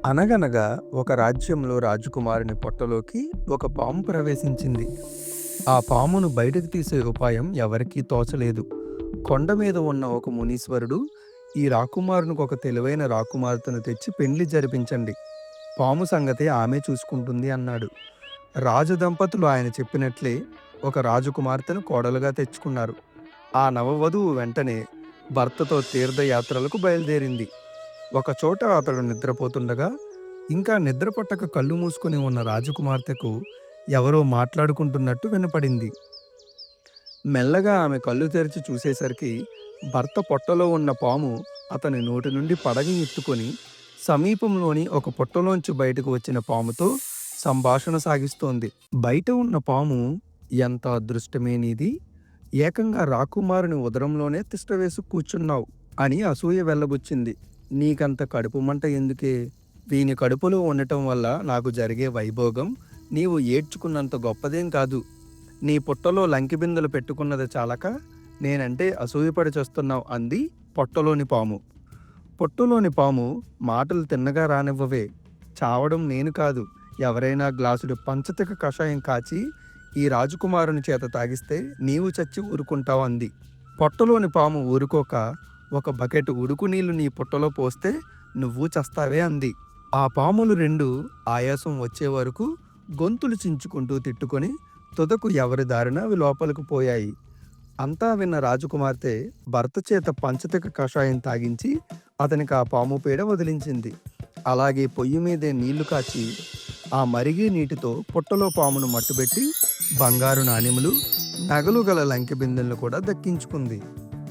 అనగనగా ఒక రాజ్యంలో రాజకుమారుని పొట్టలోకి ఒక పాము ప్రవేశించింది. ఆ పామును బయటకు తీసే ఉపాయం ఎవరికీ తోచలేదు. కొండ మీద ఉన్న ఒక మునీశ్వరుడు, ఈ రాకుమారునికి ఒక తెలివైన రాకుమార్తెను తెచ్చి పెండ్లి జరిపించండి. పాము సంగతి ఆమె చూసుకుంటుంది అన్నాడు. రాజు దంపతులు ఆయన చెప్పినట్లే ఒక రాజకుమార్తెను కోడలుగా తెచ్చుకున్నారు. ఆ నవవధువు వెంటనే భర్తతో తీర్థయాత్రలకు బయలుదేరింది. ఒకచోట అతడు నిద్రపోతుండగా, ఇంకా నిద్ర పట్టక కళ్ళు మూసుకుని ఉన్న రాజకుమార్తెకు ఎవరో మాట్లాడుకుంటున్నట్టు వినపడింది. మెల్లగా ఆమె కళ్ళు తెరిచి చూసేసరికి భర్త పొట్టలో ఉన్న పాము అతని నోటి నుండి పడగ ఎత్తుకొని సమీపంలోని ఒక పొట్టలోంచి బయటకు వచ్చిన పాముతో సంభాషణ సాగిస్తోంది. బయట ఉన్న పాము, ఎంత అదృష్టమే నీది, ఏకంగా రాకుమారుని ఉదరంలోనే తిష్టవేసి కూర్చున్నావు అని అసూయ వెళ్ళబుచ్చింది. నీకంత కడుపు మంట ఎందుకే? వీని కడుపులో ఉండటం వల్ల నాకు జరిగే వైభోగం నీవు ఏడ్చుకున్నంత గొప్పదేం కాదు. నీ పుట్టలో లంకిబిందెలు పెట్టుకున్నది చాలక నేనంటే అసూయపడి చేస్తున్నావు అంది పొట్టలోని పాము. పొట్టులోని పాము, మాటలు తిన్నగా రానివ్వవే, చావడం నేను కాదు, ఎవరైనా గ్లాసుడు పంచతిక కషాయం కాచి ఈ రాజకుమారుని చేత తాగిస్తే నీవు చచ్చి ఊరుకుంటావు అంది. పొట్టలోని పాము ఊరుకోక, ఒక బకెట్ ఉడుకు నీళ్లు నీ పుట్టలో పోస్తే నువ్వు చస్తావే అంది. ఆ పాములు రెండు ఆయాసం వచ్చే వరకు గొంతులు చించుకుంటూ తిట్టుకొని తుదకు ఎవరి దారిన అవి లోపలికి పోయాయి. అంతా విన్న రాజకుమార్తె భర్త చేత పంచతిక కషాయం తాగించి అతనికి ఆ పాము పీడ వదిలించింది. అలాగే పొయ్యి మీదే నీళ్లు కాచి ఆ మరిగే నీటితో పుట్టలో పామును మట్టుబెట్టి బంగారు నాణెములు, నగలు గల లంకె బిందెలను కూడా దక్కించుకుంది.